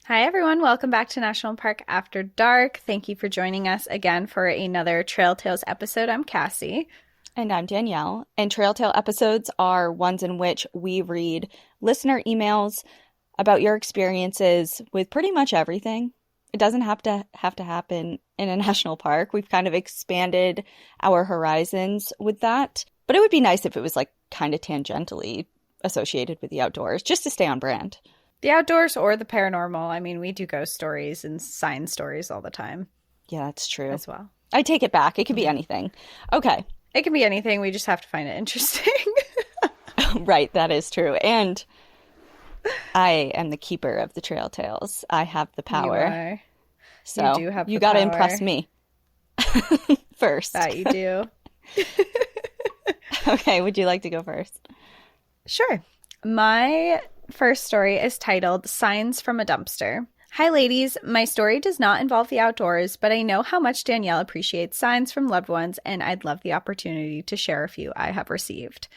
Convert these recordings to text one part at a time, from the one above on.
Hi, everyone. Welcome back to National Park After Dark. Thank you for joining us again for another Trail Tales episode. I'm Cassie. And I'm Danielle. And Trail Tale episodes are ones in which we read listener emails about your experiences with pretty much everything. It doesn't have to happen in a national park. We've kind of expanded our horizons with that. But it would be nice if it was like kind of tangentially associated with the outdoors, just to stay on brand. The outdoors or the paranormal. I mean, we do ghost stories and sign stories all the time Yeah, that's true. as well. I take it back. It could be anything. Okay. It can be anything. We just have to find it interesting. Right, that is true. And I am the keeper of the trail tales. I have the You power. are. So do have you the got to power. impress me first. That you do. Okay, would you like to go first? Sure. My first story is titled Signs from a Dumpster. Hi, ladies. My story does not involve the outdoors, but I know how much Danielle appreciates signs from loved ones, and I'd love the opportunity to share a few I have received.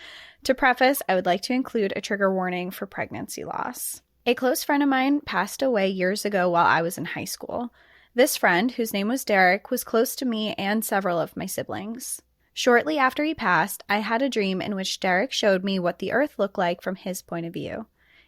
To preface, I would like to include a trigger warning for pregnancy loss. A close friend of mine passed away years ago while I was in high school. This friend, whose name was Derek, was close to me and several of my siblings. Shortly after he passed, I had a dream in which Derek showed me what the earth looked like from his point of view.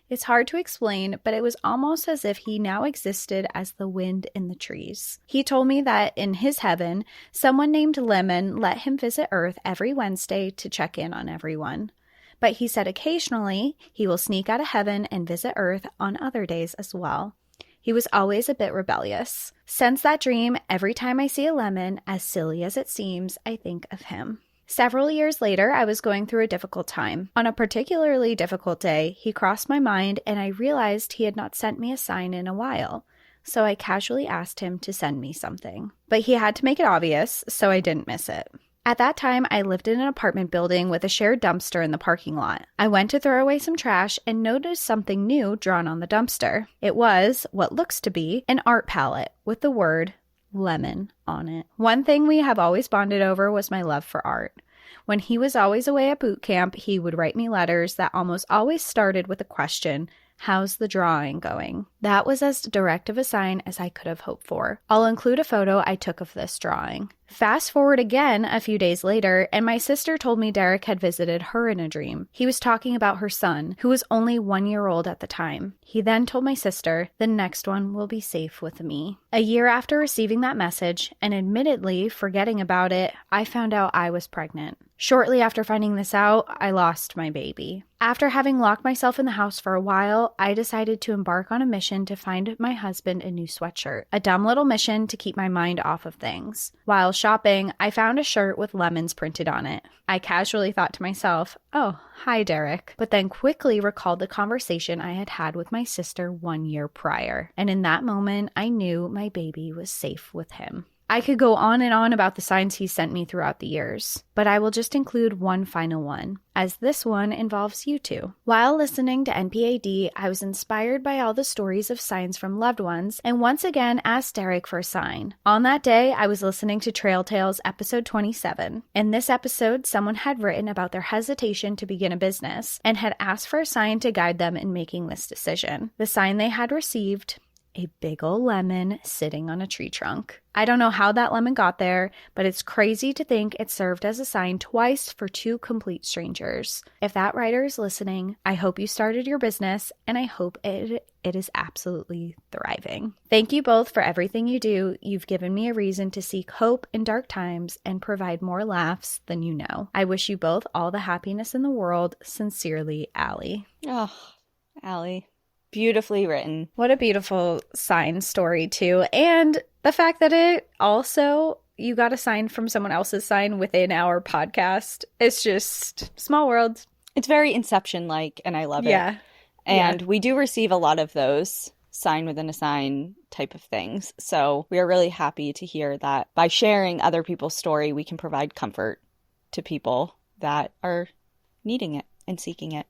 It's hard to explain, but it was almost as if he now existed as the wind in the trees. He told me that in his heaven, someone named Lemon let him visit Earth every Wednesday to check in on everyone. But he said occasionally he will sneak out of heaven and visit Earth on other days as well. He was always a bit rebellious. Since that dream, every time I see a lemon, as silly as it seems, I think of him. Several years later, I was going through a difficult time. On a particularly difficult day, he crossed my mind and I realized he had not sent me a sign in a while. So I casually asked him to send me something. But he had to make it obvious, so I didn't miss it. At that time, I lived in an apartment building with a shared dumpster in the parking lot. I went to throw away some trash and noticed something new drawn on the dumpster. It was, what looks to be, an art palette with the word lemon on it. One thing we have always bonded over was my love for art. When he was always away at boot camp, he would write me letters that almost always started with the question, "How's the drawing going?" That was as direct of a sign as I could have hoped for. I'll include a photo I took of this drawing. Fast forward again a few days later, and my sister told me Derek had visited her in a dream. He was talking about her son, who was only 1 year old at the time. He then told my sister, "The next one will be safe with me." A year after receiving that message, and admittedly forgetting about it, I found out I was pregnant. Shortly after finding this out, I lost my baby. After having locked myself in the house for a while, I decided to embark on a mission to find my husband a new sweatshirt. A dumb little mission to keep my mind off of things. While shopping, I found a shirt with lemons printed on it. I casually thought to myself, "Oh, hi, Derek," but then quickly recalled the conversation I had had with my sister 1 year prior. And in that moment, I knew my baby was safe with him. I could go on and on about the signs he sent me throughout the years, but I will just include one final one, as this one involves you two. While listening to NPAD, I was inspired by all the stories of signs from loved ones, and once again asked Derek for a sign. On that day, I was listening to Trail Tales episode 27. In this episode, someone had written about their hesitation to begin a business, and had asked for a sign to guide them in making this decision. The sign they had received: a big ol' lemon sitting on a tree trunk. I don't know how that lemon got there, but it's crazy to think it served as a sign twice for two complete strangers. If that writer is listening, I hope you started your business, and I hope it is absolutely thriving. Thank you both for everything you do. You've given me a reason to seek hope in dark times and provide more laughs than you know. I wish you both all the happiness in the world. Sincerely, Allie. Oh, Allie. Beautifully written. What a beautiful sign story, too. And the fact that it also, you got a sign from someone else's sign within our podcast. It's just small world. It's very Inception-like, and I love it. Yeah. And we do receive a lot of those sign within a sign type of things. So we are really happy to hear that by sharing other people's story, we can provide comfort to people that are needing it and seeking it.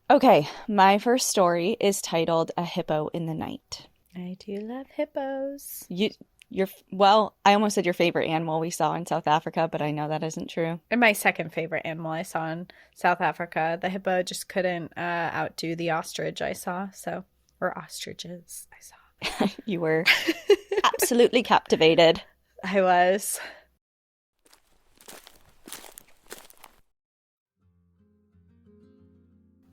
Okay, my first story is titled A Hippo in the Night. I do love hippos. I almost said your favorite animal we saw in South Africa, but I know that isn't true. And my second favorite animal I saw in South Africa. The hippo just couldn't outdo the ostrich I saw, or ostriches I saw. You were absolutely captivated. I was.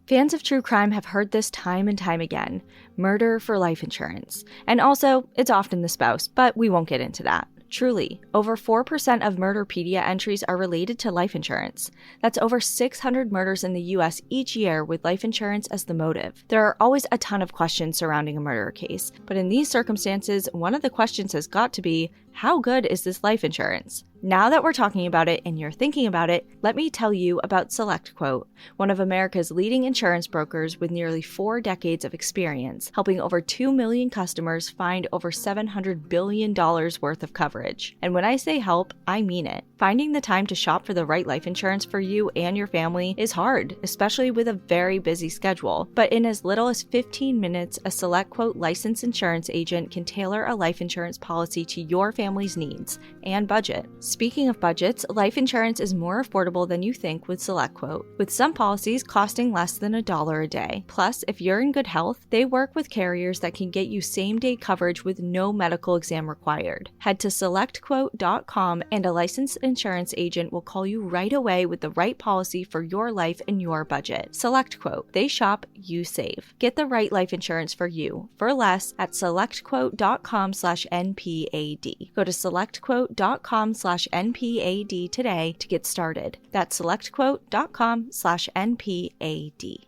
Fans of true crime have heard this time and time again. Murder for life insurance. And also, it's often the spouse, but we won't get into that. Truly, over 4% of Murderpedia entries are related to life insurance. That's over 600 murders in the US each year with life insurance as the motive. There are always a ton of questions surrounding a murder case, but in these circumstances, one of the questions has got to be, how good is this life insurance? Now that we're talking about it and you're thinking about it, let me tell you about SelectQuote, one of America's leading insurance brokers with nearly 4 decades of experience, helping over 2 million customers find over $700 billion worth of coverage. And when I say help, I mean it. Finding the time to shop for the right life insurance for you and your family is hard, especially with a very busy schedule. But in as little as 15 minutes, a SelectQuote licensed insurance agent can tailor a life insurance policy to your family's needs and budget. Speaking of budgets, life insurance is more affordable than you think with SelectQuote, with some policies costing less than $1 a day. Plus, if you're in good health, they work with carriers that can get you same-day coverage with no medical exam required. Head to SelectQuote.com and a licensed insurance agent will call you right away with the right policy for your life and your budget. SelectQuote. They shop, you save. Get the right life insurance for you for less at SelectQuote.com/NPAD. Go to SelectQuote.com/NPAD today to get started. That's SelectQuote.com/NPAD.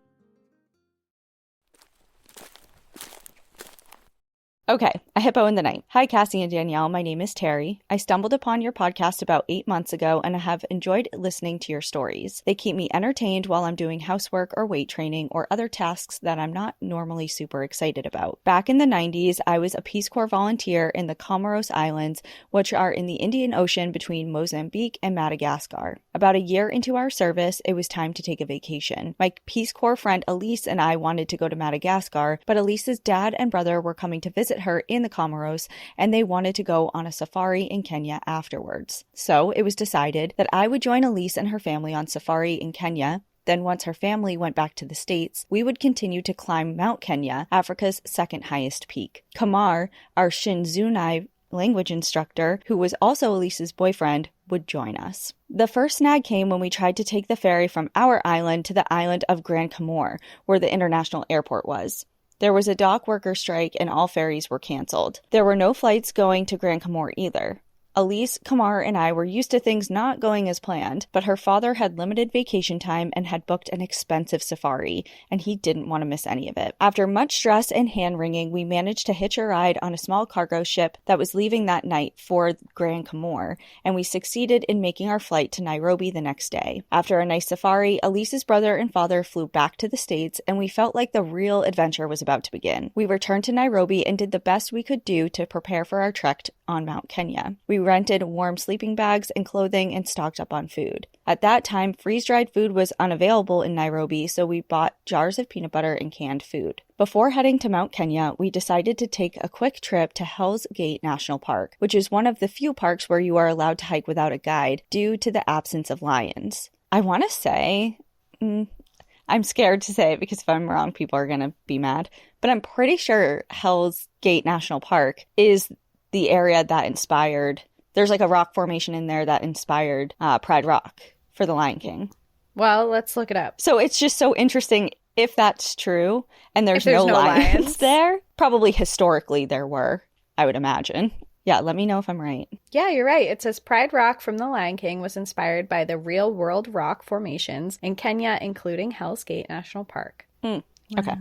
Okay, a hippo in the night. Hi, Cassie and Danielle. My name is Terry. I stumbled upon your podcast about 8 months ago and I have enjoyed listening to your stories. They keep me entertained while I'm doing housework or weight training or other tasks that I'm not normally super excited about. Back in the 90s, I was a Peace Corps volunteer in the Comoros Islands, which are in the Indian Ocean between Mozambique and Madagascar. About a year into our service, it was time to take a vacation. My Peace Corps friend Elise and I wanted to go to Madagascar, but Elise's dad and brother were coming to visit her in the Comoros, and they wanted to go on a safari in Kenya afterwards. So it was decided that I would join Elise and her family on safari in Kenya. Then once her family went back to the States, we would continue to climb Mount Kenya, Africa's second highest peak. Kamar, our Shinzunai language instructor, who was also Elise's boyfriend, would join us. The first snag came when we tried to take the ferry from our island to the island of Grand Comore, where the international airport was. There was a dock worker strike and all ferries were canceled. There were no flights going to Grand Comore either. Elise, Kamar, and I were used to things not going as planned, but her father had limited vacation time and had booked an expensive safari, and he didn't want to miss any of it. After much stress and hand-wringing, we managed to hitch a ride on a small cargo ship that was leaving that night for Grand Comore, and we succeeded in making our flight to Nairobi the next day. After a nice safari, Elise's brother and father flew back to the States, and we felt like the real adventure was about to begin. We returned to Nairobi and did the best we could do to prepare for our trek on Mount Kenya. We rented warm sleeping bags and clothing and stocked up on food. At that time, freeze-dried food was unavailable in Nairobi, so we bought jars of peanut butter and canned food. Before heading to Mount Kenya, we decided to take a quick trip to Hell's Gate National Park, which is one of the few parks where you are allowed to hike without a guide due to the absence of lions. I want to say, I'm scared to say it because if I'm wrong, people are going to be mad, but I'm pretty sure Hell's Gate National Park is the area that inspired, there's like a rock formation in there that inspired Pride Rock for The Lion King. Well, let's look it up. So it's just so interesting if that's true and there's no lions there. Probably historically there were, I would imagine. Yeah, let me know if I'm right. Yeah, you're right. It says Pride Rock from The Lion King was inspired by the real world rock formations in Kenya, including Hell's Gate National Park. Okay.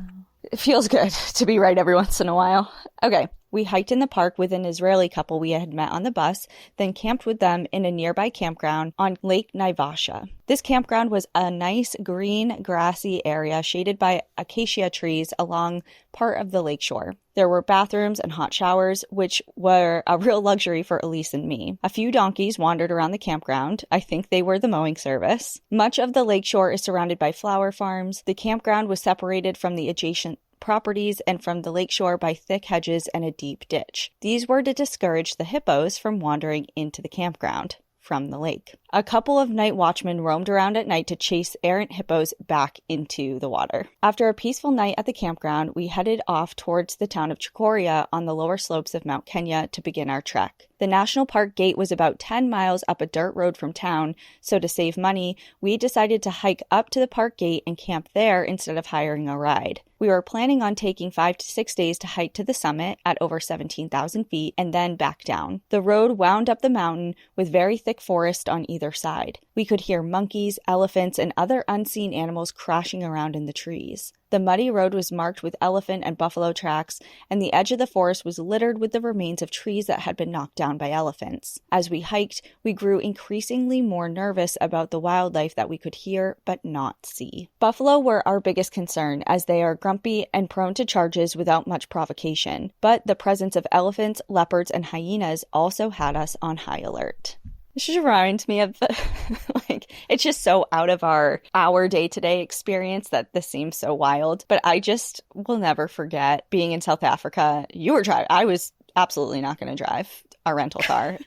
It feels good to be right every once in a while. Okay. We hiked in the park with an Israeli couple we had met on the bus, then camped with them in a nearby campground on Lake Naivasha. This campground was a nice green, grassy area shaded by acacia trees along part of the lakeshore. There were bathrooms and hot showers, which were a real luxury for Elise and me. A few donkeys wandered around the campground. I think they were the mowing service. Much of the lakeshore is surrounded by flower farms. The campground was separated from the adjacent properties and from the lakeshore by thick hedges and a deep ditch. These were to discourage the hippos from wandering into the campground from the lake. A couple of night watchmen roamed around at night to chase errant hippos back into the water. After a peaceful night at the campground, we headed off towards the town of Chocorua on the lower slopes of Mount Kenya to begin our trek. The National Park gate was about 10 miles up a dirt road from town, so to save money, we decided to hike up to the park gate and camp there instead of hiring a ride. We were planning on taking 5 to 6 days to hike to the summit at over 17,000 feet and then back down. The road wound up the mountain with very thick forest on either side. We could hear monkeys, elephants, and other unseen animals crashing around in the trees. The muddy road was marked with elephant and buffalo tracks, and the edge of the forest was littered with the remains of trees that had been knocked down by elephants. As we hiked, we grew increasingly more nervous about the wildlife that we could hear but not see. Buffalo were our biggest concern, as they are grumpy and prone to charges without much provocation, but the presence of elephants, leopards, and hyenas also had us on high alert. This just reminds me of the, it's just so out of our day-to-day experience that this seems so wild. But I just will never forget being in South Africa. You were driving. I was absolutely not going to drive our rental car.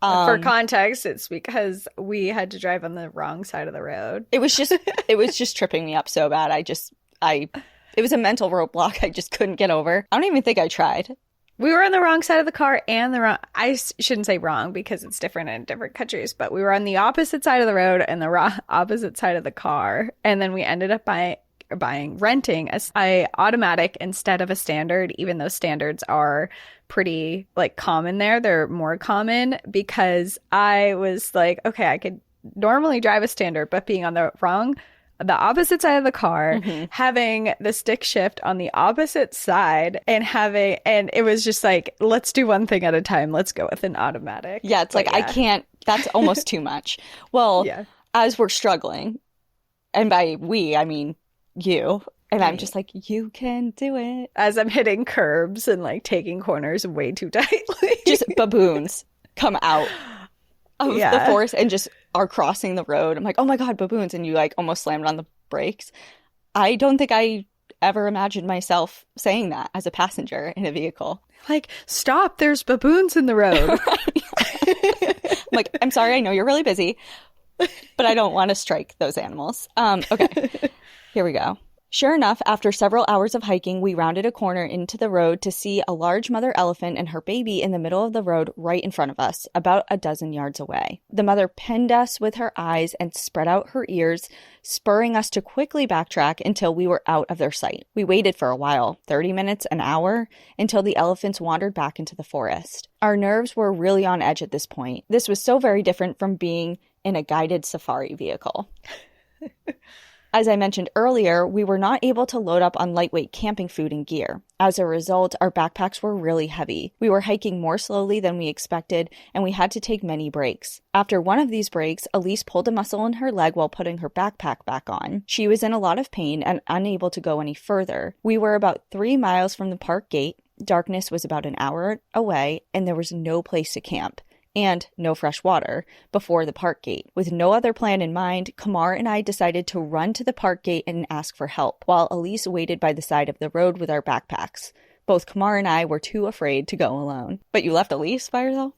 For context, it's because we had to drive on the wrong side of the road. It was just tripping me up so bad. It was a mental roadblock I just couldn't get over. I don't even think I tried. We were on the wrong side of the car and I shouldn't say wrong because it's different in different countries, but we were on the opposite side of the road and the opposite side of the car. And then we ended up renting a automatic instead of a standard, even though standards are pretty common there. They're more common because I was like, okay, I could normally drive a standard, but being on the opposite side of the car, having the stick shift on the opposite side and it was just like, let's do one thing at a time. Let's go with an automatic. Yeah. It's I can't, that's almost too much. Well, as we're struggling, and by we, I mean you, and I'm just like, you can do it. As I'm hitting curbs and taking corners way too tightly. Just baboons come out of the forest and just are crossing the road. I'm like, oh my God, baboons. And you almost slammed on the brakes. I don't think I ever imagined myself saying that as a passenger in a vehicle. Stop, there's baboons in the road. I'm like, I'm sorry, I know you're really busy, but I don't want to strike those animals. Okay, here we go. Sure enough, after several hours of hiking, we rounded a corner into the road to see a large mother elephant and her baby in the middle of the road right in front of us, about a dozen yards away. The mother pinned us with her eyes and spread out her ears, spurring us to quickly backtrack until we were out of their sight. We waited for a while, 30 minutes, an hour, until the elephants wandered back into the forest. Our nerves were really on edge at this point. This was so very different from being in a guided safari vehicle. As I mentioned earlier, we were not able to load up on lightweight camping food and gear. As a result, our backpacks were really heavy. We were hiking more slowly than we expected, and we had to take many breaks. After one of these breaks, Elise pulled a muscle in her leg while putting her backpack back on. She was in a lot of pain and unable to go any further. We were about 3 miles from the park gate. Darkness was about an hour away, and there was no place to camp. And no fresh water before the park gate. With no other plan in mind, Kamar and I decided to run to the park gate and ask for help, while Elise waited by the side of the road with our backpacks. Both Kamar and I were too afraid to go alone. But you left Elise by herself?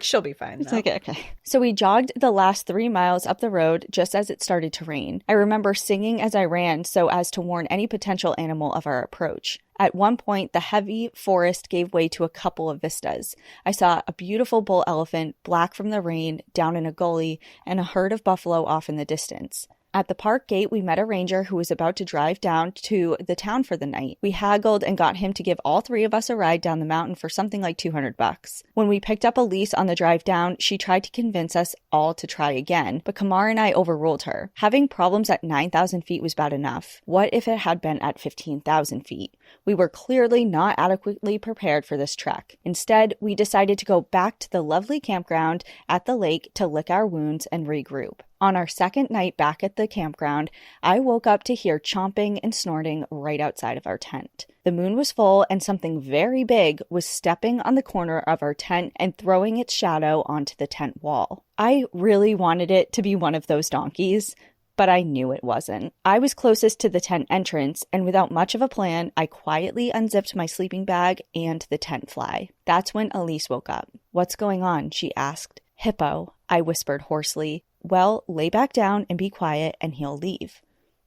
She'll be fine, though. Okay. So we jogged the last 3 miles up the road just as it started to rain. I remember singing as I ran so as to warn any potential animal of our approach. At one point, the heavy forest gave way to a couple of vistas. I saw a beautiful bull elephant, black from the rain, down in a gully, and a herd of buffalo off in the distance. At the park gate, we met a ranger who was about to drive down to the town for the night. We haggled and got him to give all 3 of us a ride down the mountain for something like $200. When we picked up Elise on the drive down, she tried to convince us all to try again, but Kamar and I overruled her. Having problems at 9,000 feet was bad enough. What if it had been at 15,000 feet? We were clearly not adequately prepared for this trek. Instead, we decided to go back to the lovely campground at the lake to lick our wounds and regroup. On our second night back at the campground, I woke up to hear chomping and snorting right outside of our tent. The moon was full and something very big was stepping on the corner of our tent and throwing its shadow onto the tent wall. I really wanted it to be one of those donkeys, but I knew it wasn't. I was closest to the tent entrance, and without much of a plan, I quietly unzipped my sleeping bag and the tent fly. That's when Elise woke up. "What's going on?" she asked. "Hippo," I whispered hoarsely. "Well, lay back down and be quiet and he'll leave."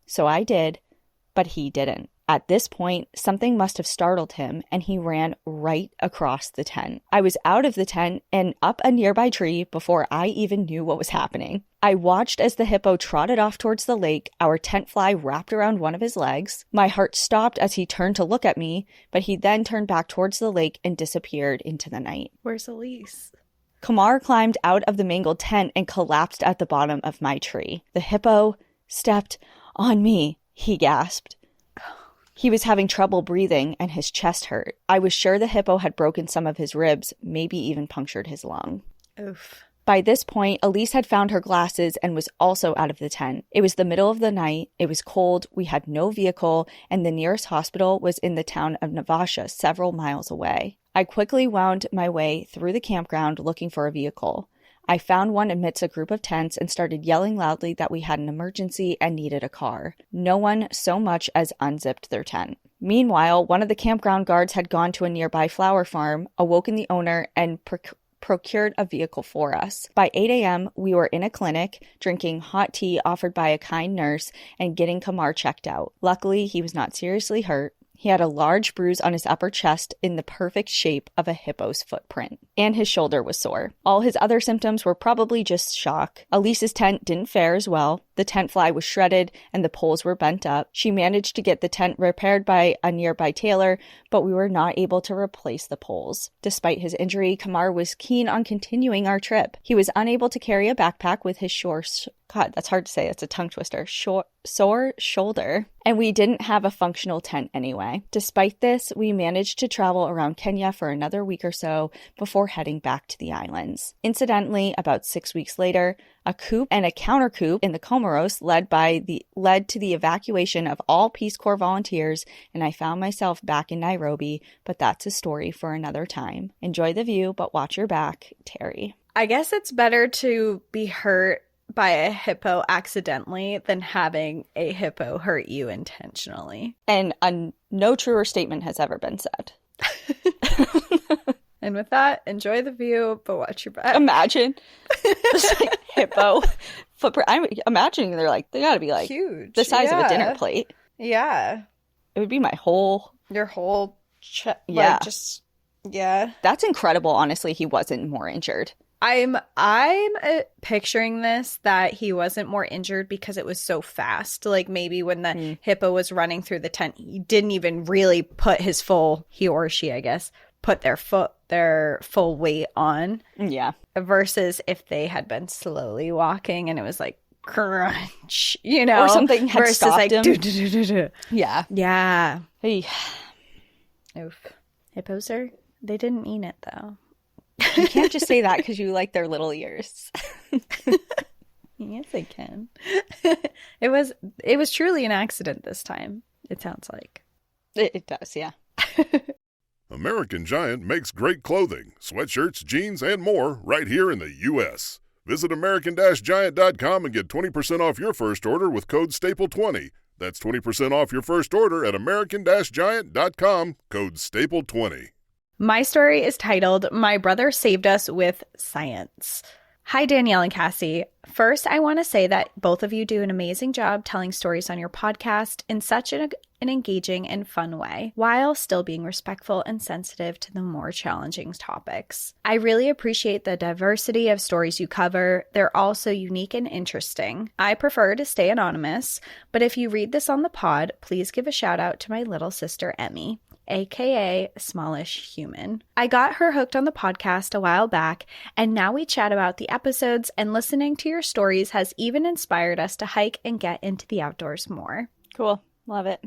So I did, but he didn't. At this point, something must have startled him, and he ran right across the tent. I was out of the tent and up a nearby tree before I even knew what was happening. I watched as the hippo trotted off towards the lake, our tent fly wrapped around one of his legs. My heart stopped as he turned to look at me, but he then turned back towards the lake and disappeared into the night. Where's Elise? Kamar climbed out of the mangled tent and collapsed at the bottom of my tree. "The hippo stepped on me," he gasped. He was having trouble breathing and his chest hurt. I was sure the hippo had broken some of his ribs, maybe even punctured his lung. Oof. By this point, Elise had found her glasses and was also out of the tent. It was the middle of the night, it was cold, we had no vehicle, and the nearest hospital was in the town of Navasha, several miles away. I quickly wound my way through the campground looking for a vehicle. I found one amidst a group of tents and started yelling loudly that we had an emergency and needed a car. No one so much as unzipped their tent. Meanwhile, one of the campground guards had gone to a nearby flower farm, awoken the owner, and procured a vehicle for us. By 8 a.m., we were in a clinic, drinking hot tea offered by a kind nurse and getting Kamar checked out. Luckily, he was not seriously hurt. He had a large bruise on his upper chest in the perfect shape of a hippo's footprint, and his shoulder was sore. All his other symptoms were probably just shock. Elise's tent didn't fare as well. The tent fly was shredded and the poles were bent up. She managed to get the tent repaired by a nearby tailor, but we were not able to replace the poles. Despite his injury, Kamar was keen on continuing our trip. He was unable to carry a backpack with his God, that's hard to say. It's a tongue twister. Sore shoulder. And we didn't have a functional tent anyway. Despite this, we managed to travel around Kenya for another week or so before heading back to the islands. Incidentally, about 6 weeks later, a coup and a counter coup in the Comoros led to the evacuation of all Peace Corps volunteers, and I found myself back in Nairobi, but that's a story for another time. Enjoy the view, but watch your back, Terry. I guess it's better to be hurt by a hippo accidentally than having a hippo hurt you intentionally. And no truer statement has ever been said. And with that, enjoy the view, but watch your back. Imagine this like hippo footprint. I'm imagining they gotta be like huge, the size of a dinner plate. Yeah, it would be your whole chest. Yeah, yeah. That's incredible. Honestly, he wasn't more injured. I'm picturing this that he wasn't more injured because it was so fast. Like maybe when the hippo was running through the tent, he didn't even really put he or she, I guess, put their full weight on. Yeah. Versus if they had been slowly walking and it was like crunch, or something had stopped like, him. Yeah. Yeah. Hey. Oof. Hippos they didn't mean it though. You can't just say that because you like their little ears. Yes, I can. It was truly an accident this time, it sounds like. It does, yeah. American Giant makes great clothing, sweatshirts, jeans, and more right here in the U.S. Visit American-Giant.com and get 20% off your first order with code STAPLE20. That's 20% off your first order at American-Giant.com, code STAPLE20. My story is titled, My Brother Saved Us with Science. Hi, Danielle and Cassie. First, I want to say that both of you do an amazing job telling stories on your podcast in such an engaging and fun way, while still being respectful and sensitive to the more challenging topics. I really appreciate the diversity of stories you cover. They're all so unique and interesting. I prefer to stay anonymous, but if you read this on the pod, please give a shout out to my little sister, Emmy, aka Smallish Human. I got her hooked on the podcast a while back, and now we chat about the episodes, and listening to your stories has even inspired us to hike and get into the outdoors more. Cool. Love it.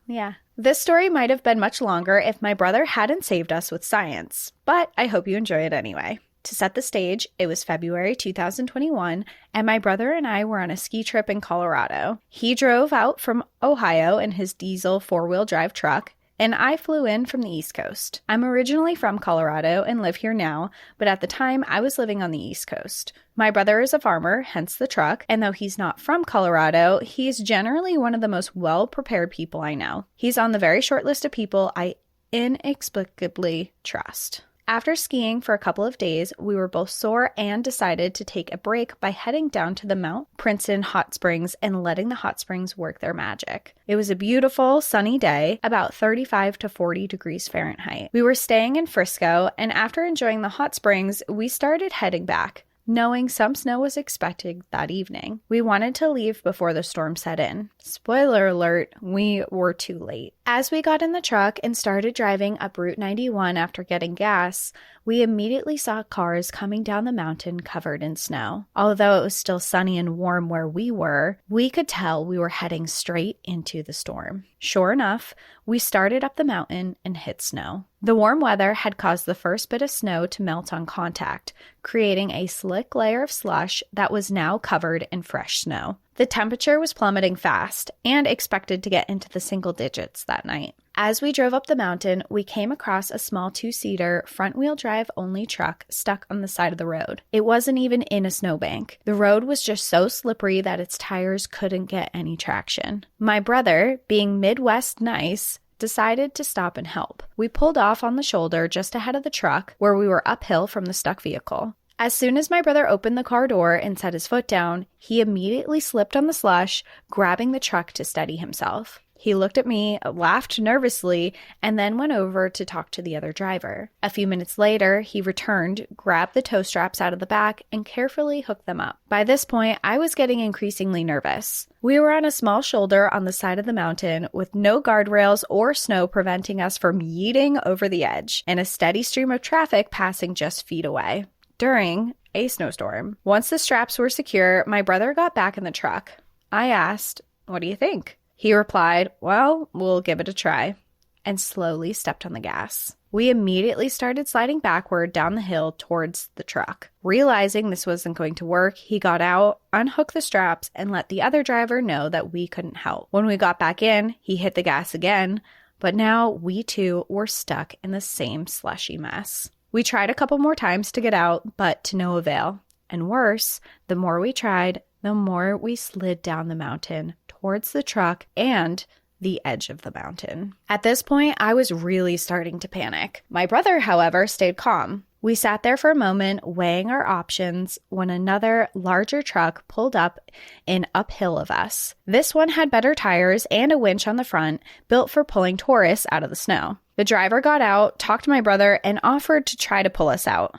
Yeah. This story might have been much longer if my brother hadn't saved us with science, but I hope you enjoy it anyway. To set the stage, it was February 2021, and my brother and I were on a ski trip in Colorado. He drove out from Ohio in his diesel four-wheel drive truck, and I flew in from the East Coast. I'm originally from Colorado and live here now, but at the time I was living on the East Coast. My brother is a farmer, hence the truck, and though he's not from Colorado, he's generally one of the most well-prepared people I know. He's on the very short list of people I inexplicably trust. After skiing for a couple of days, we were both sore and decided to take a break by heading down to the Mount Princeton hot springs and letting the hot springs work their magic. It was a beautiful, sunny day, about 35 to 40 degrees Fahrenheit. We were staying in Frisco, and after enjoying the hot springs, we started heading back, knowing some snow was expected that evening. We wanted to leave before the storm set in. Spoiler alert, we were too late. As we got in the truck and started driving up Route 91 after getting gas, we immediately saw cars coming down the mountain covered in snow. Although it was still sunny and warm where we were, we could tell we were heading straight into the storm. Sure enough, we started up the mountain and hit snow. The warm weather had caused the first bit of snow to melt on contact, creating a slick layer of slush that was now covered in fresh snow. The temperature was plummeting fast and expected to get into the single digits that night. As we drove up the mountain, we came across a small two-seater, front-wheel drive only truck stuck on the side of the road. It wasn't even in a snowbank. The road was just so slippery that its tires couldn't get any traction. My brother, being Midwest nice, decided to stop and help. We pulled off on the shoulder just ahead of the truck, where we were uphill from the stuck vehicle. As soon as my brother opened the car door and set his foot down, he immediately slipped on the slush, grabbing the truck to steady himself. He looked at me, laughed nervously, and then went over to talk to the other driver. A few minutes later, he returned, grabbed the tow straps out of the back, and carefully hooked them up. By this point, I was getting increasingly nervous. We were on a small shoulder on the side of the mountain with no guardrails or snow preventing us from yeeting over the edge, and a steady stream of traffic passing just feet away during a snowstorm. Once the straps were secure, my brother got back in the truck. I asked, "What do you think?" He replied, "Well, we'll give it a try," and slowly stepped on the gas. We immediately started sliding backward down the hill towards the truck. Realizing this wasn't going to work, he got out, unhooked the straps, and let the other driver know that we couldn't help. When we got back in, he hit the gas again, but now we too were stuck in the same slushy mess. We tried a couple more times to get out, but to no avail. And worse, the more we tried, the more we slid down the mountain towards the truck and the edge of the mountain. At this point, I was really starting to panic. My brother, however, stayed calm. We sat there for a moment, weighing our options, when another larger truck pulled up in uphill of us. This one had better tires and a winch on the front, built for pulling tourists out of the snow. The driver got out, talked to my brother, and offered to try to pull us out.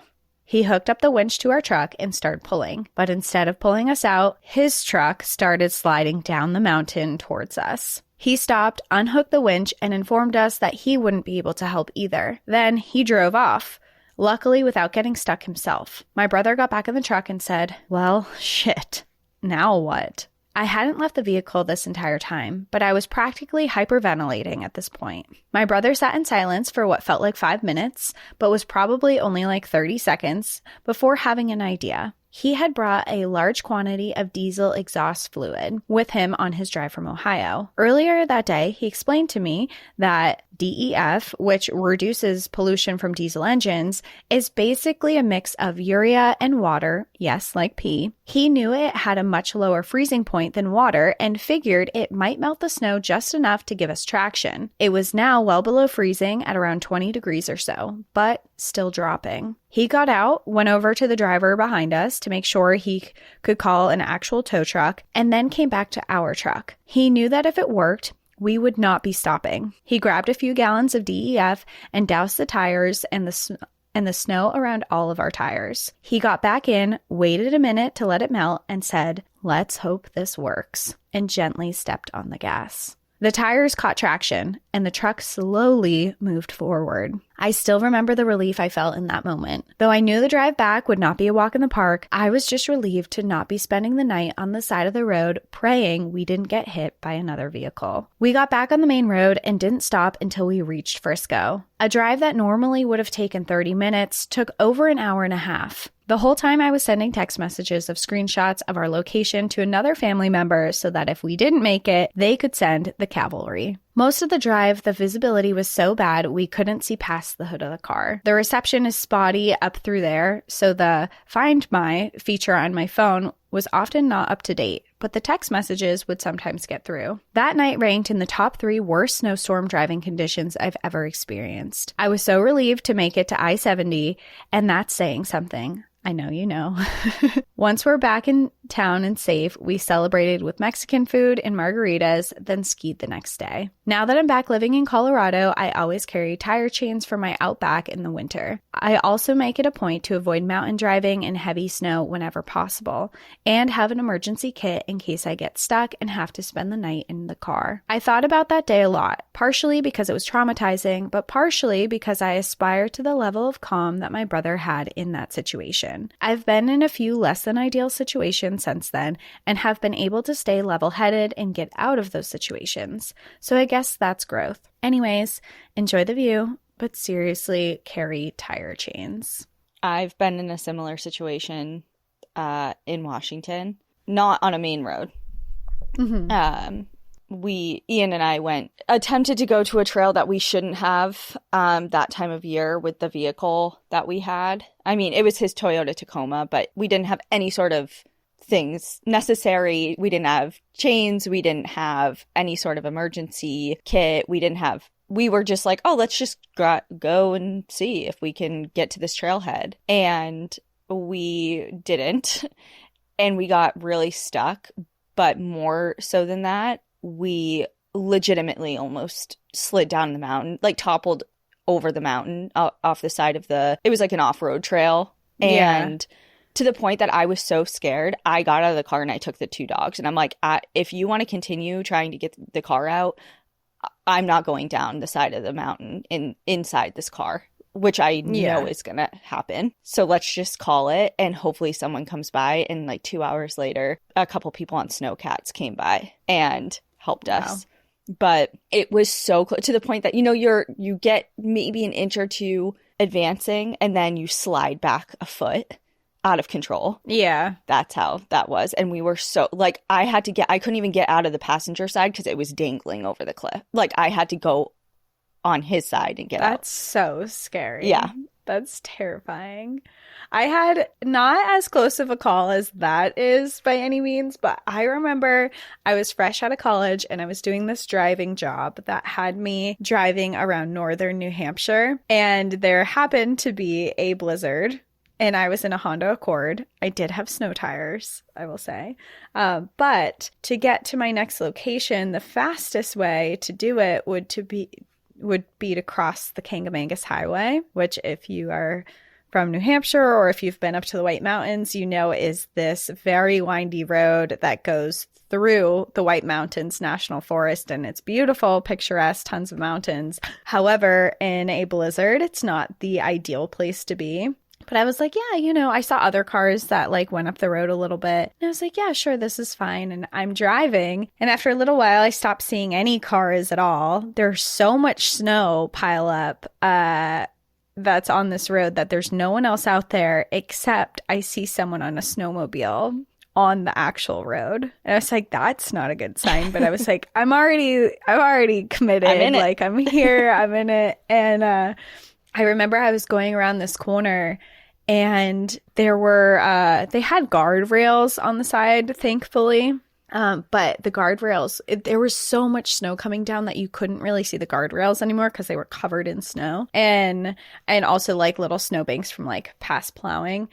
He hooked up the winch to our truck and started pulling. But instead of pulling us out, his truck started sliding down the mountain towards us. He stopped, unhooked the winch, and informed us that he wouldn't be able to help either. Then he drove off, luckily without getting stuck himself. My brother got back in the truck and said, "Well, shit. Now what?" I hadn't left the vehicle this entire time, but I was practically hyperventilating at this point. My brother sat in silence for what felt like 5 minutes, but was probably only like 30 seconds before having an idea. He had brought a large quantity of diesel exhaust fluid with him on his drive from Ohio. Earlier that day, he explained to me that DEF, which reduces pollution from diesel engines, is basically a mix of urea and water, yes, like pee. He knew it had a much lower freezing point than water and figured it might melt the snow just enough to give us traction. It was now well below freezing at around 20 degrees or so, but still dropping. He got out, went over to the driver behind us to make sure he could call an actual tow truck, and then came back to our truck. He knew that if it worked, we would not be stopping. He grabbed a few gallons of DEF and doused the tires and the snow around all of our tires. He got back in, waited a minute to let it melt, and said, "Let's hope this works," and gently stepped on the gas. The tires caught traction, and the truck slowly moved forward. I still remember the relief I felt in that moment. Though I knew the drive back would not be a walk in the park, I was just relieved to not be spending the night on the side of the road praying we didn't get hit by another vehicle. We got back on the main road and didn't stop until we reached Frisco. A drive that normally would have taken 30 minutes took over an hour and a half. The whole time I was sending text messages of screenshots of our location to another family member so that if we didn't make it, they could send the cavalry. Most of the drive, the visibility was so bad we couldn't see past the hood of the car. The reception is spotty up through there, so the Find My feature on my phone was often not up to date, but the text messages would sometimes get through. That night ranked in the top 3 worst snowstorm driving conditions I've ever experienced. I was so relieved to make it to I-70, and that's saying something. I know you know. Once we're back in town and safe, we celebrated with Mexican food and margaritas, then skied the next day. Now that I'm back living in Colorado, I always carry tire chains for my Outback in the winter. I also make it a point to avoid mountain driving in heavy snow whenever possible, and have an emergency kit in case I get stuck and have to spend the night in the car. I thought about that day a lot, partially because it was traumatizing, but partially because I aspire to the level of calm that my brother had in that situation. I've been in a few less than ideal situations since then and have been able to stay level-headed and get out of those situations. So I guess that's growth. Anyways, enjoy the view, but seriously, carry tire chains. I've been in a similar situation in Washington, not on a main road. Mm-hmm. Ian and I attempted to go to a trail that we shouldn't have that time of year with the vehicle that we had. I mean, it was his Toyota Tacoma, but we didn't have any sort of things necessary. We didn't have chains. We didn't have any sort of emergency kit. We were just like, oh, let's just go and see if we can get to this trailhead. And we didn't. And we got really stuck. But more so than that, we legitimately almost slid down the mountain, like toppled over the mountain off the side of it was like an off-road trail. And to the point that I was so scared, I got out of the car and I took the 2 dogs. And I'm like, if you want to continue trying to get the car out, I'm not going down the side of the mountain inside this car, which I know is going to happen. So let's just call it. And hopefully someone comes by. And like 2 hours later, a couple people on snowcats came by and helped us. But it was so close to the point that, you get maybe an inch or two advancing and then you slide back a foot out of control. Yeah. That's how that was. And we were so, like, I couldn't even get out of the passenger side because it was dangling over the cliff. Like, I had to go on his side and get out. That's so scary. Yeah. That's terrifying. I had not as close of a call as that is by any means, but I remember I was fresh out of college and I was doing this driving job that had me driving around northern New Hampshire, and there happened to be a blizzard. And I was in a Honda Accord. I did have snow tires, I will say. But to get to my next location, the fastest way to do it would be to cross the Kangamangas Highway, which if you are from New Hampshire or if you've been up to the White Mountains, you know is this very windy road that goes through the White Mountains National Forest, and it's beautiful, picturesque, tons of mountains. However, in a blizzard, it's not the ideal place to be. But I was like, yeah, I saw other cars that like went up the road a little bit. And I was like, yeah, sure, this is fine. And I'm driving. And after a little while, I stopped seeing any cars at all. There's so much snow pile up that's on this road that there's no one else out there except I see someone on a snowmobile on the actual road. And I was like, that's not a good sign. But I was like, I'm already committed. I'm here. I'm in it. And I remember I was going around this corner and there were, they had guardrails on the side, thankfully. But the guardrails, there was so much snow coming down that you couldn't really see the guardrails anymore because they were covered in snow. And also like little snowbanks from like past plowing.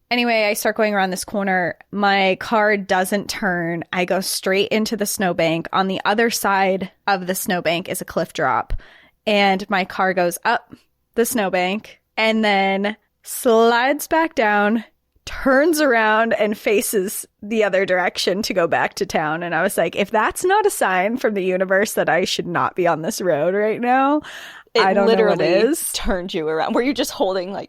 Anyway, I start going around this corner. My car doesn't turn. I go straight into the snowbank. On the other side of the snowbank is a cliff drop. And my car goes up the snowbank and then slides back down, turns around and faces the other direction to go back to town. And I was like, if that's not a sign from the universe that I should not be on this road right now, I don't know what is. Turned you around. Were you just holding I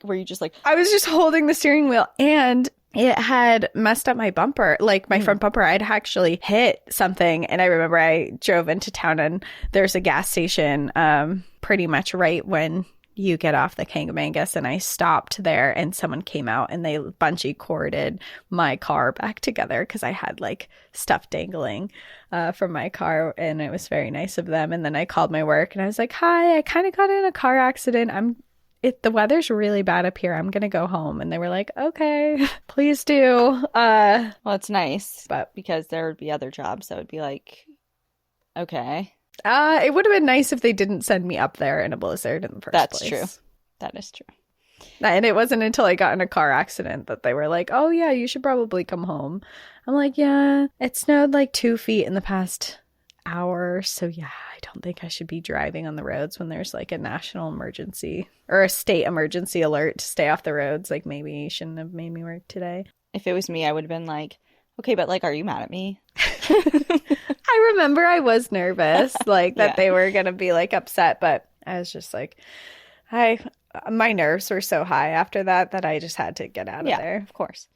was just holding the steering wheel, and it had messed up my bumper, like my front bumper. I'd actually hit something. And I remember I drove into town and there's a gas station pretty much right when you get off the Kangamangas, and I stopped there and someone came out and they bungee corded my car back together because I had like stuff dangling from my car, and it was very nice of them. And then I called my work and I was like, hi, I kind of got in a car accident. I'm the weather's really bad up here. I'm going to go home. And they were like, okay, please do. Well, it's nice, But because there would be other jobs that would be like, okay. it would have been nice if they didn't send me up there in a blizzard in the first That's place. true. That is true. And it wasn't until I got in a car accident that they were like, oh, yeah, you should probably come home. I'm like, yeah, it snowed like 2 feet in the past hour. So, yeah, I don't think I should be driving on the roads when there's like a national emergency or a state emergency alert to stay off the roads. Like, maybe you shouldn't have made me work today. If it was me, I would have been like, okay, but like, are you mad at me? I remember I was nervous, like that Yeah. they were going to be like upset, but I was just like, my nerves were so high after that I just had to get out of Yeah, there. of course.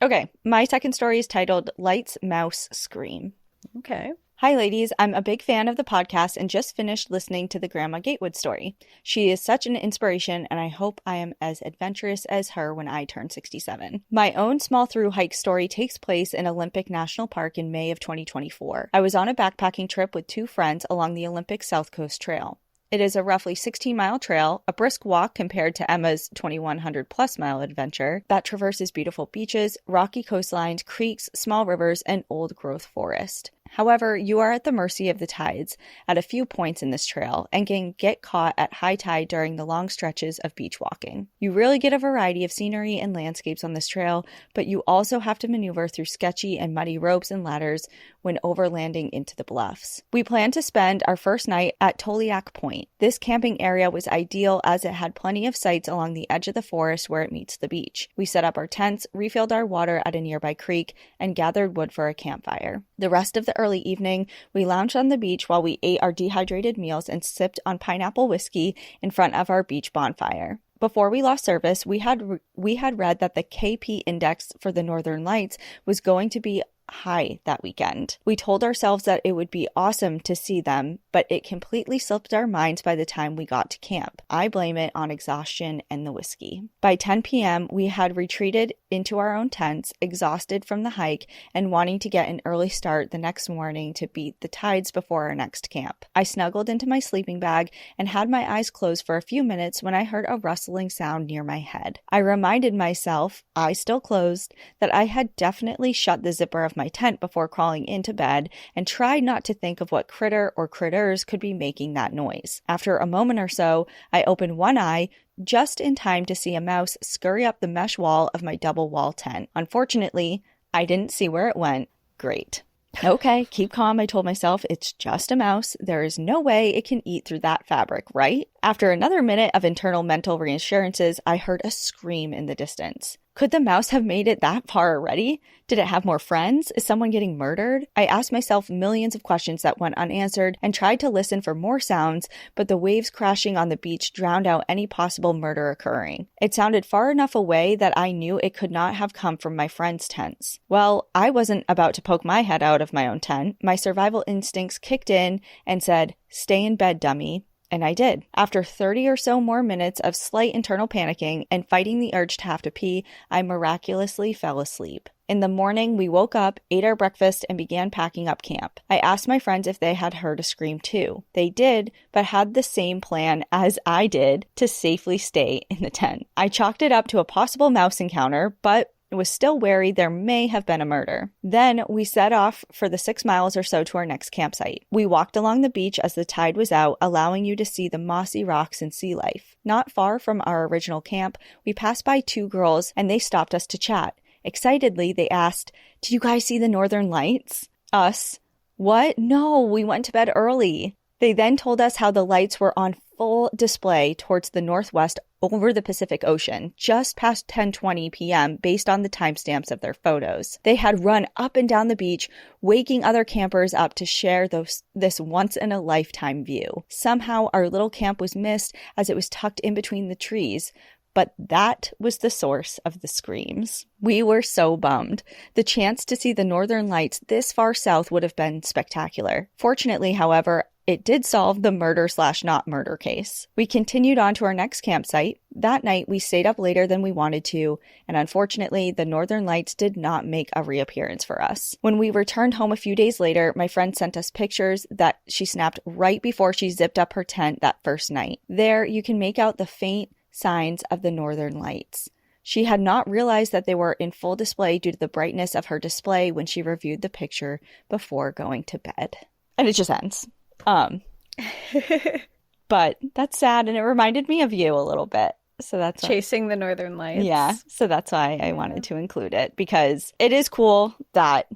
Okay, my second story is titled Lights, Mouse, Scream. Okay. Hi, ladies. I'm a big fan of the podcast and just finished listening to the Grandma Gatewood story. She is such an inspiration, and I hope I am as adventurous as her when I turn 67. My own small through hike story takes place in Olympic National Park in May of 2024. I was on a backpacking trip with 2 friends along the Olympic South Coast Trail. It is a roughly 16-mile trail, a brisk walk compared to Emma's 2,100-plus mile adventure that traverses beautiful beaches, rocky coastlines, creeks, small rivers, and old-growth forest. However, you are at the mercy of the tides at a few points in this trail and can get caught at high tide during the long stretches of beach walking. You really get a variety of scenery and landscapes on this trail, but you also have to maneuver through sketchy and muddy ropes and ladders when overlanding into the bluffs. We plan to spend our first night at Toliak Point. This camping area was ideal as it had plenty of sites along the edge of the forest where it meets the beach. We set up our tents, refilled our water at a nearby creek, and gathered wood for a campfire. The rest of the early evening, we lounged on the beach while we ate our dehydrated meals and sipped on pineapple whiskey in front of our beach bonfire. Before we lost service, we had read that the KP index for the Northern Lights was going to be high that weekend. We told ourselves that it would be awesome to see them, but it completely slipped our minds by the time we got to camp. I blame it on exhaustion and the whiskey. By 10 p.m., we had retreated into our own tents, exhausted from the hike and wanting to get an early start the next morning to beat the tides before our next camp. I snuggled into my sleeping bag and had my eyes closed for a few minutes when I heard a rustling sound near my head. I reminded myself, eyes still closed, that I had definitely shut the zipper of my tent before crawling into bed and tried not to think of what critter or critters could be making that noise. After a moment or so, I opened one eye just in time to see a mouse scurry up the mesh wall of my double wall tent. Unfortunately, I didn't see where it went. Great. Okay, keep calm, I told myself. It's just a mouse. There is no way it can eat through that fabric, right? After another minute of internal mental reassurances, I heard a scream in the distance. Could the mouse have made it that far already? Did it have more friends? Is someone getting murdered? I asked myself millions of questions that went unanswered and tried to listen for more sounds, but the waves crashing on the beach drowned out any possible murder occurring. It sounded far enough away that I knew it could not have come from my friends' tents. Well, I wasn't about to poke my head out of my own tent. My survival instincts kicked in and said, "Stay in bed, dummy." And I did. After 30 or so more minutes of slight internal panicking and fighting the urge to have to pee, I miraculously fell asleep. In the morning, we woke up, ate our breakfast, and began packing up camp. I asked my friends if they had heard a scream too. They did, but had the same plan as I did to safely stay in the tent. I chalked it up to a possible mouse encounter, but was still wary there may have been a murder. Then we set off for the 6 miles or so to our next campsite. We walked along the beach as the tide was out, allowing you to see the mossy rocks and sea life. Not far from our original camp, we passed by 2 girls and they stopped us to chat. Excitedly, they asked, "Did you guys see the Northern Lights?" Us, "What? No, we went to bed early." They then told us how the lights were on full display towards the northwest over the Pacific Ocean, just past 10:20 p.m. based on the timestamps of their photos. They had run up and down the beach, waking other campers up to share this once-in-a-lifetime view. Somehow, our little camp was missed as it was tucked in between the trees. But that was the source of the screams. We were so bummed. The chance to see the Northern Lights this far south would have been spectacular. Fortunately, however, it did solve the murder/not murder case. We continued on to our next campsite. That night, we stayed up later than we wanted to, and unfortunately, the Northern Lights did not make a reappearance for us. When we returned home a few days later, my friend sent us pictures that she snapped right before she zipped up her tent that first night. There, you can make out the faint, signs of the northern lights. She had not realized that they were in full display due to the brightness of her display when she reviewed the picture before going to bed. And it just ends. But that's sad, and it reminded me of you a little bit. So that's chasing the northern lights. Yeah, so that's why I wanted to include it, because it is cool that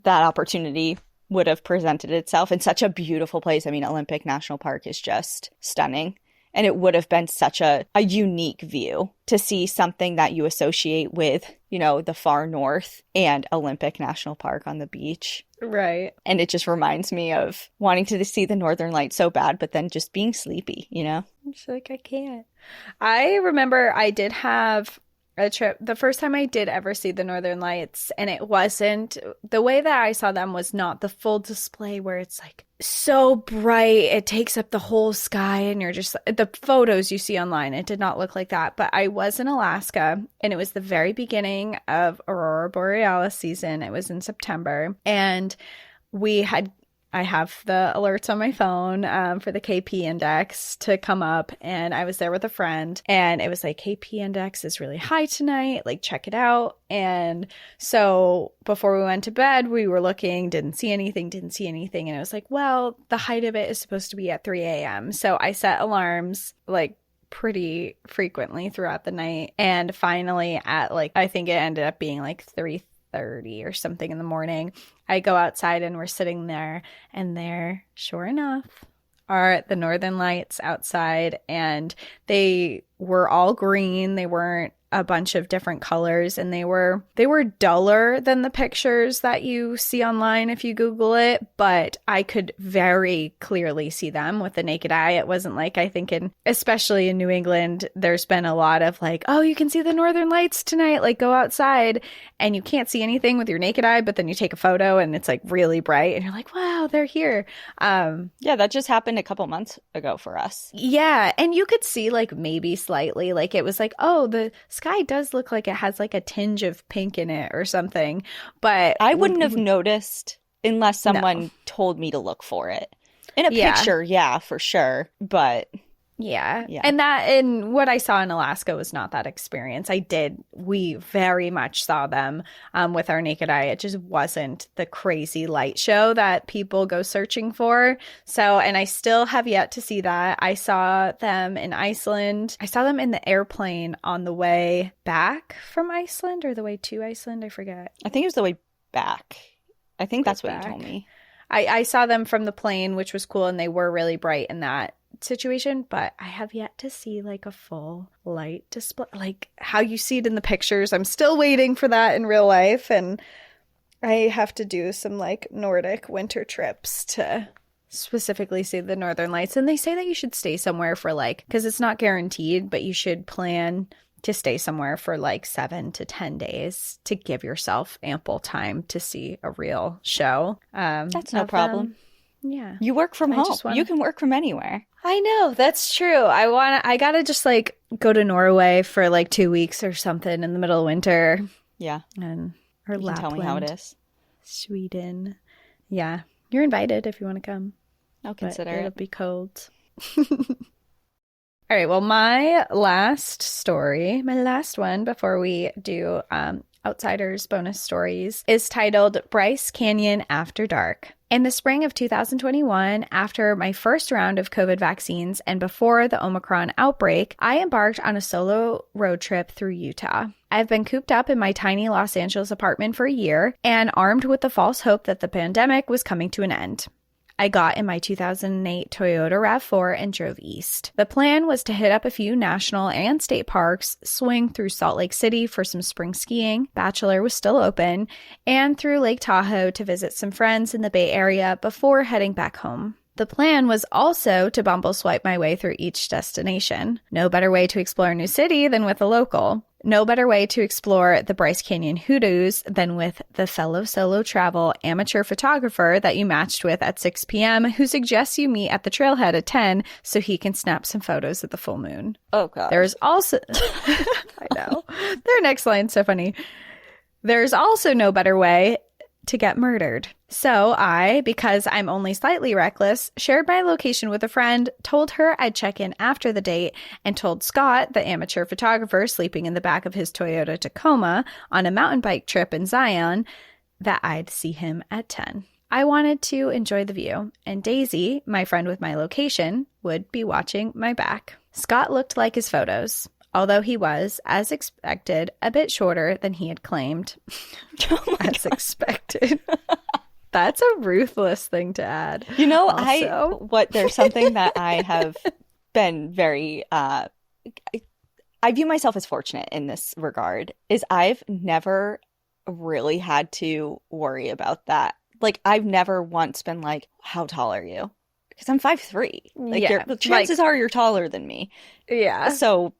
that opportunity would have presented itself in such a beautiful place. I mean, Olympic National Park is just stunning. And it would have been such a unique view to see something that you associate with, you know, the far north and Olympic National Park on the beach. Right. And it just reminds me of wanting to see the northern lights so bad, but then just being sleepy, you know? I'm just like, I can't. I remember I did have a trip, the first time I did ever see the northern lights, and it wasn't, the way that I saw them was not the full display where it's like so bright, it takes up the whole sky, and you're just, the photos you see online, it did not look like that. But I was in Alaska, and it was the very beginning of Aurora Borealis season. It was in September, and I have the alerts on my phone for the KP index to come up, and I was there with a friend, and it was like, KP index is really high tonight, like check it out. And so before we went to bed, we were looking, didn't see anything, and it was like, well, the height of it is supposed to be at 3 a.m. So I set alarms like pretty frequently throughout the night, and finally at like, I think it ended up being like 3:30 or something in the morning, I go outside and we're sitting there, and there, sure enough, are the northern lights outside, and they were all green. They weren't a bunch of different colors, and they were duller than the pictures that you see online if you Google it, but I could very clearly see them with the naked eye. It wasn't like, I think especially in New England, there's been a lot of like, oh, you can see the northern lights tonight, like go outside, and you can't see anything with your naked eye, but then you take a photo and it's like really bright and you're like, wow, they're here. Yeah, that just happened a couple months ago for us. Yeah, and you could see like maybe slightly, like it was like, oh, the sky does look like it has like a tinge of pink in it or something, but I wouldn't have noticed unless someone told me to look for it. In a picture, yeah, for sure, but yeah. And what I saw in Alaska was not that experience. We very much saw them with our naked eye. It just wasn't the crazy light show that people go searching for. So, and I still have yet to see that. I saw them in Iceland. I saw them in the airplane on the way back from Iceland, or the way to Iceland. I forget. I think it was the way back. I think that's what you told me. I saw them from the plane, which was cool, and they were really bright in that situation, but I have yet to see like a full light display, like how you see it in the pictures. I'm still waiting for that in real life, and I have to do some like Nordic winter trips to specifically see the northern lights. And they say that you should stay somewhere for like, because it's not guaranteed, but you should plan to stay somewhere for like 7 to 10 days to give yourself ample time to see a real show. That's no problem. Yeah. You work from home. You can work from anywhere. I know. That's true. I gotta just like go to Norway for like 2 weeks or something in the middle of winter. Yeah. Or you can tell me how it is. Sweden. Yeah. You're invited if you want to come. I'll consider It'll be cold. All right. Well, my last story, my last one before we do Outsiders bonus stories, is titled Bryce Canyon After Dark. In the spring of 2021, after my first round of COVID vaccines and before the Omicron outbreak, I embarked on a solo road trip through Utah. I've been cooped up in my tiny Los Angeles apartment for a year and armed with the false hope that the pandemic was coming to an end. I got in my 2008 Toyota RAV4 and drove east. The plan was to hit up a few national and state parks, swing through Salt Lake City for some spring skiing, Bachelor was still open, and through Lake Tahoe to visit some friends in the Bay Area before heading back home. The plan was also to bumble swipe my way through each destination. No better way to explore a new city than with a local. No better way to explore the Bryce Canyon hoodoos than with the fellow solo travel amateur photographer that you matched with at 6 p.m. who suggests you meet at the trailhead at 10 so he can snap some photos of the full moon. Oh, God. There's also... I know. Their next line's so funny. There's also no better way to get murdered. So I, because I'm only slightly reckless, shared my location with a friend, told her I'd check in after the date, and told Scott, the amateur photographer sleeping in the back of his Toyota Tacoma on a mountain bike trip in Zion, that I'd see him at 10. I wanted to enjoy the view, and Daisy, my friend with my location, would be watching my back. Scott looked like his photos, although he was, as expected, a bit shorter than he had claimed. As expected. That's a ruthless thing to add. You know, Also. there's something that I have been very, I view myself as fortunate in this regard, is I've never really had to worry about that. Like, I've never once been like, how tall are you? Because I'm 5'3". Like, Yeah, the chances are you're taller than me. Yeah. So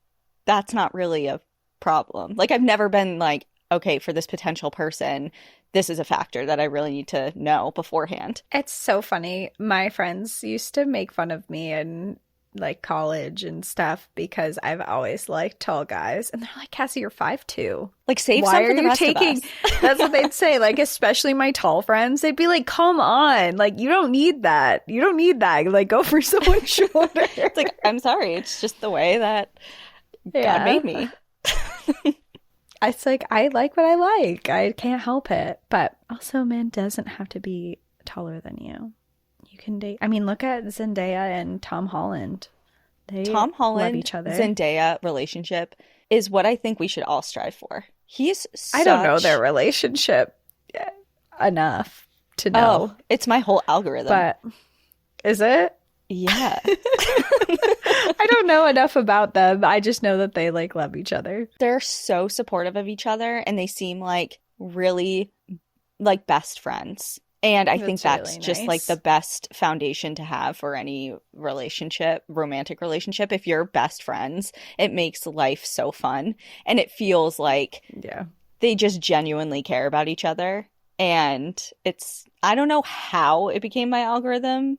that's not really a problem. Like, I've never been like, okay, for this potential person, this is a factor that I really need to know beforehand. It's so funny. My friends used to make fun of me in like college and stuff because I've always liked tall guys. And they're like, Cassie, you're 5'2". Like, save Why some are for the you rest taking of us. That's what they'd say. Like, especially my tall friends, they'd be like, come on, like, you don't need that. You don't need that. Like, go for someone shorter. It's like, I'm sorry, it's just the way that God made me. It's like, I like what I like. I can't help it. But also, man doesn't have to be taller than you. You can date. I mean, look at Zendaya and Tom Holland. They Tom Holland, love each other. Zendaya relationship is what I think we should all strive for. He's I don't know their relationship enough to know. Oh, it's my whole algorithm. But is it? Yeah. I don't know enough about them. I just know that they like love each other. They're so supportive of each other, and they seem like really like best friends. And I think that's really just nice. like the best foundation to have for any relationship, romantic relationship. If you're best friends, it makes life so fun. And it feels like Yeah. they just genuinely care about each other. And I don't know how it became my algorithm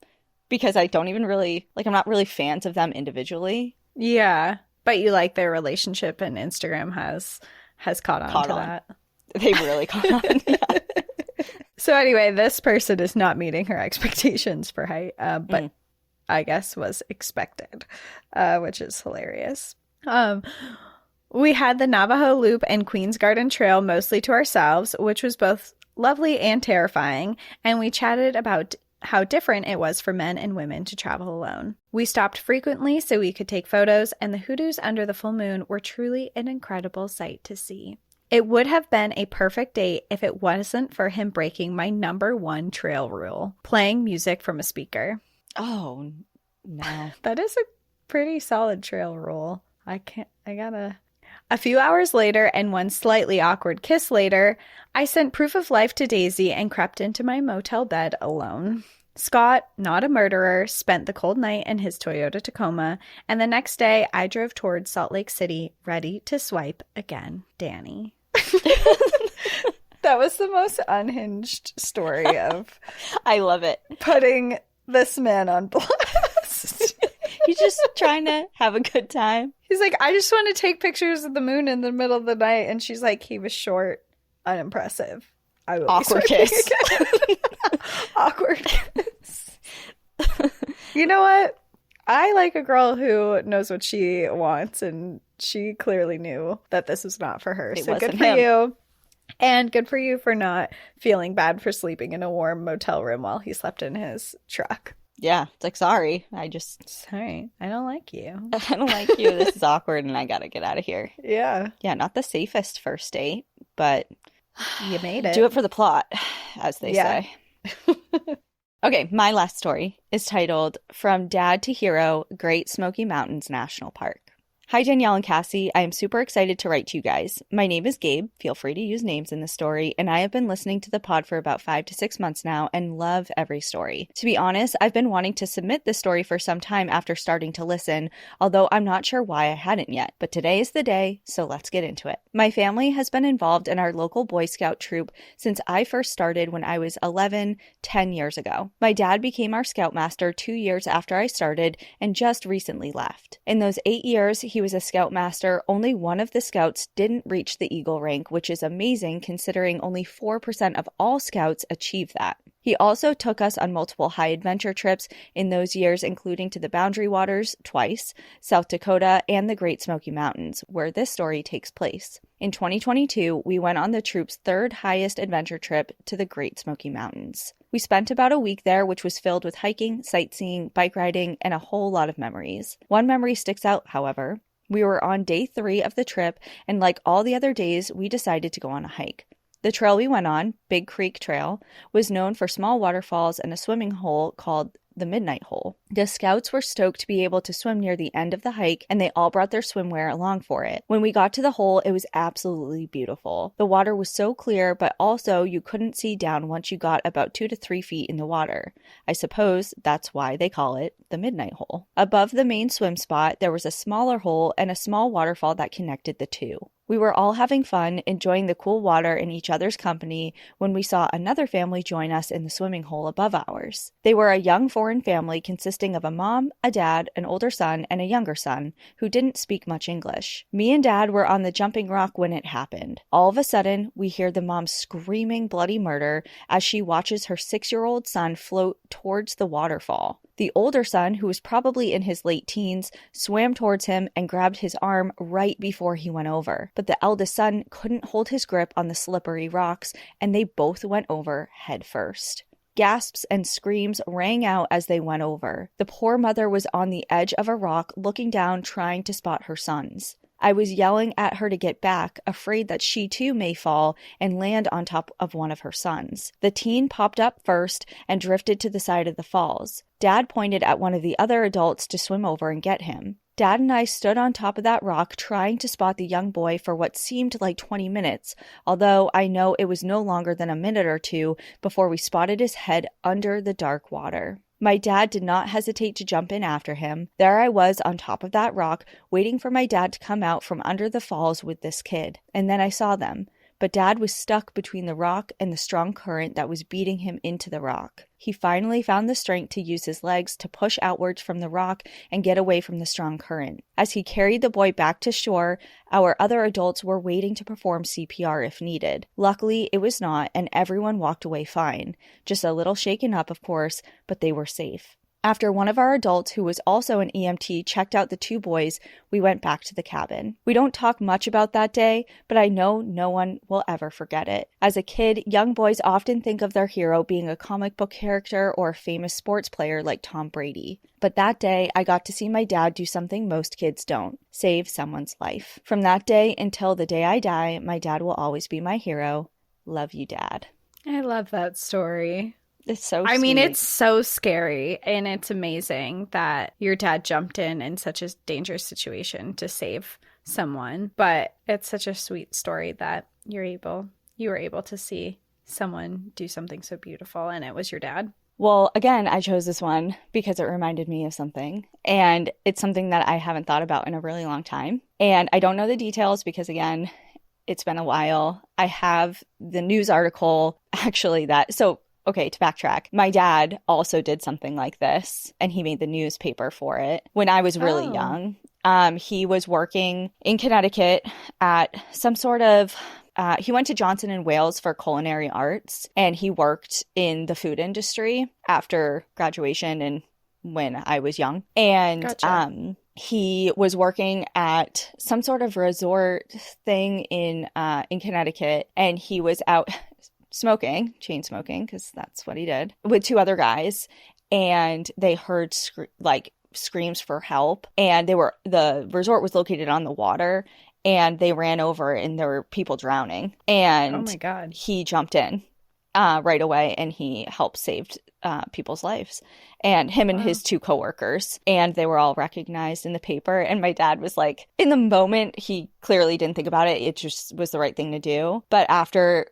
because I don't even really, like, I'm not really fans of them individually. Yeah. But you like their relationship, and Instagram has caught on to that. They really caught on. Yeah. So anyway, this person is not meeting her expectations for height, but I guess was expected, which is hilarious. We had the Navajo Loop and Queens Garden Trail mostly to ourselves, which was both lovely and terrifying, and we chatted about how different it was for men and women to travel alone. We stopped frequently so we could take photos, and the hoodoos under the full moon were truly an incredible sight to see. It would have been a perfect date if it wasn't for him breaking my number 1 trail rule, playing music from a speaker. Oh, no. That is a pretty solid trail rule. A few hours later and one slightly awkward kiss later, I sent proof of life to Daisy and crept into my motel bed alone. Scott, not a murderer, spent the cold night in his Toyota Tacoma, and the next day I drove towards Salt Lake City, ready to swipe again. Danny. That was the most unhinged story of I love it. putting this man on blast. He's just trying to have a good time. He's like, I just want to take pictures of the moon in the middle of the night. And she's like, he was short, unimpressive. I will be Awkward swiping kiss. again. Awkward kiss. You know what? I like a girl who knows what she wants, and she clearly knew that this was not for her. It So good wasn't for him. you. And good for you for not feeling bad for sleeping in a warm motel room while he slept in his truck. Yeah, it's like, sorry. Sorry, I don't like you. I don't like you. This is awkward and I gotta get out of here. Yeah, Yeah, not the safest first date, but you made it. do it for the plot, as they Yeah. say. Okay, my last story is titled From Dad to Hero, Great Smoky Mountains National Park. Hi, Danielle and Cassie. I am super excited to write to you guys. My name is Gabe. Feel free to use names in the story. And I have been listening to the pod for about 5 to 6 months now and love every story. To be honest, I've been wanting to submit this story for some time after starting to listen, although I'm not sure why I hadn't yet. But today is the day, so let's get into it. My family has been involved in our local Boy Scout troop since I first started when I was 10 years ago. My dad became our scoutmaster 2 years after I started and just recently left. In those 8 years, he he was a scoutmaster, only one of the scouts didn't reach the Eagle rank, which is amazing considering only 4% of all scouts achieve that. He also took us on multiple high adventure trips in those years, including to the Boundary Waters twice, South Dakota, and the Great Smoky Mountains, where this story takes place. In 2022, we went on the troop's third highest adventure trip to the Great Smoky Mountains. We spent about a week there, which was filled with hiking, sightseeing, bike riding, and a whole lot of memories. One memory sticks out, however. We were on day 3 of the trip, and like all the other days, we decided to go on a hike. The trail we went on, Big Creek Trail, was known for small waterfalls and a swimming hole called the Midnight Hole. The scouts were stoked to be able to swim near the end of the hike, and they all brought their swimwear along for it. When we got to the hole, it was absolutely beautiful. The water was so clear, but also you couldn't see down once you got about 2 to 3 feet in the water. I suppose that's why they call it the Midnight Hole. Above the main swim spot, there was a smaller hole and a small waterfall that connected the two. We were all having fun, enjoying the cool water and each other's company when we saw another family join us in the swimming hole above ours. They were a young foreign family consisting of a mom, a dad, an older son, and a younger son who didn't speak much English. Me and Dad were on the jumping rock when it happened. All of a sudden, we hear the mom screaming bloody murder as she watches her 6-year-old son float towards the waterfall. The older son, who was probably in his late teens, swam towards him and grabbed his arm right before he went over. But the eldest son couldn't hold his grip on the slippery rocks, and they both went over head first. Gasps and screams rang out as they went over. The poor mother was on the edge of a rock, looking down, trying to spot her sons. I was yelling at her to get back, afraid that she too may fall and land on top of one of her sons. The teen popped up first and drifted to the side of the falls. Dad pointed at one of the other adults to swim over and get him. Dad and I stood on top of that rock trying to spot the young boy for what seemed like 20 minutes, although I know it was no longer than a minute or two before we spotted his head under the dark water. My dad did not hesitate to jump in after him. There I was on top of that rock, waiting for my dad to come out from under the falls with this kid. And then I saw them. But Dad was stuck between the rock and the strong current that was beating him into the rock. He finally found the strength to use his legs to push outwards from the rock and get away from the strong current. As he carried the boy back to shore, our other adults were waiting to perform CPR if needed. Luckily, it was not, and everyone walked away fine. Just a little shaken up, of course, but they were safe. After one of our adults, who was also an EMT, checked out the 2 boys, we went back to the cabin. We don't talk much about that day, but I know no one will ever forget it. As a kid, young boys often think of their hero being a comic book character or a famous sports player like Tom Brady. But that day, I got to see my dad do something most kids don't: save someone's life. From that day until the day I die, my dad will always be my hero. Love you, Dad. I love that story. It's so I mean, sweet. it's so scary, and it's amazing that your dad jumped in such a dangerous situation to save someone. But it's such a sweet story that you were able to see someone do something so beautiful, and it was your dad. Well, again, I chose this one because it reminded me of something, and it's something that I haven't thought about in a really long time. And I don't know the details because, again, it's been a while. I have the news article actually okay, to backtrack, my dad also did something like this, and he made the newspaper for it when I was really young. He was working in Connecticut at some sort of he went to Johnson & Wales for culinary arts, and he worked in the food industry after graduation and when I was young. And gotcha. He was working at some sort of resort thing in Connecticut, and he was out chain smoking, because that's what he did, with 2 other guys, and they heard screams for help, and the resort was located on the water, and they ran over and there were people drowning, and oh my God, he jumped in right away, and he helped save people's lives, and him and his 2 coworkers, and they were all recognized in the paper. And my dad was like, in the moment, he clearly didn't think about it just was the right thing to do, but after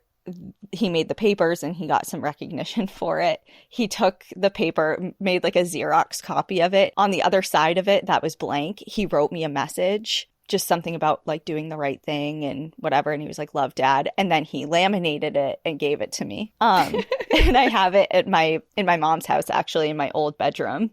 he made the papers and he got some recognition for it, he took the paper, made like a Xerox copy of it. On the other side of it that was blank, he wrote me a message just something about like doing the right thing and whatever. And he was like, love, Dad. And then he laminated it and gave it to me. And I have it at in my mom's house, actually, in my old bedroom,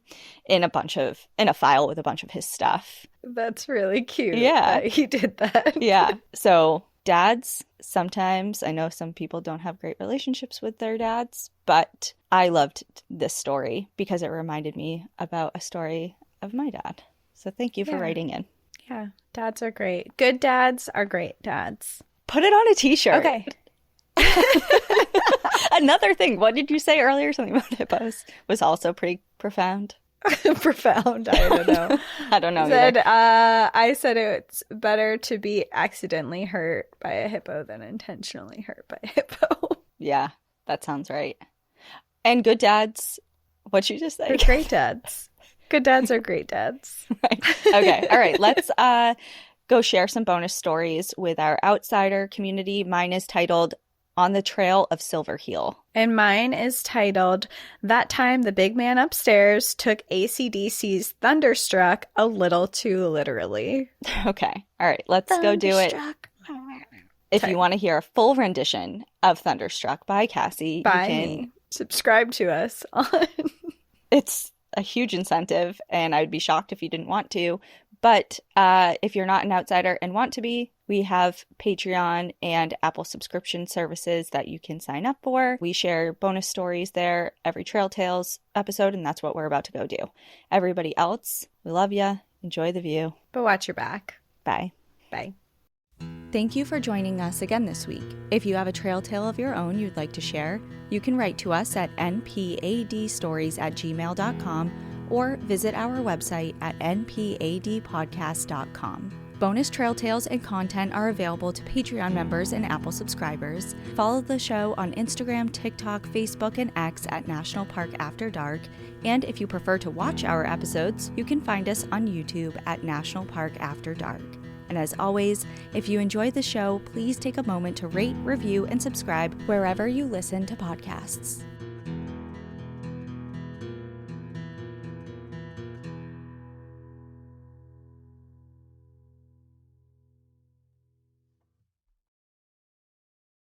in a file with a bunch of his stuff. That's really cute. Yeah. That he did that. Yeah. So dads, sometimes, I know some people don't have great relationships with their dads, but I loved this story because it reminded me about a story of my dad. So thank you for writing in. Yeah. Dads are great. Good dads are great dads. Put it on a t-shirt. Okay. Another thing, what did you say earlier? Something about hippos was also pretty profound. Profound. I don't know. I don't know. I said it's better to be accidentally hurt by a hippo than intentionally hurt by a hippo. Yeah, that sounds right. And good dads, what'd you just say? They're great dads. Good dads are great dads. Right. Okay. All right. Let's go share some bonus stories with our outsider community. Mine is titled On the Trail of Silverheel. And mine is titled That Time the Big Man Upstairs Took AC/DC's Thunderstruck a Little Too Literally. Okay. All right. Let's go do it. If you want to hear a full rendition of Thunderstruck by Cassie, By you can me. Subscribe to us on... It's a huge incentive, and I would be shocked if you didn't want to. But if you're not an outsider and want to be, we have Patreon and Apple subscription services that you can sign up for. We share bonus stories there every Trail Tales episode, and that's what we're about to go do. Everybody else, we love you. Enjoy the view. But watch your back. Bye. Bye. Thank you for joining us again this week. If you have a trail tale of your own you'd like to share, you can write to us at npadstories@gmail.com or visit our website at npadpodcast.com. Bonus trail tales and content are available to Patreon members and Apple subscribers. Follow the show on Instagram, TikTok, Facebook, and X at National Park After Dark. And if you prefer to watch our episodes, you can find us on YouTube at National Park After Dark. And as always, if you enjoyed the show, please take a moment to rate, review, and subscribe wherever you listen to podcasts.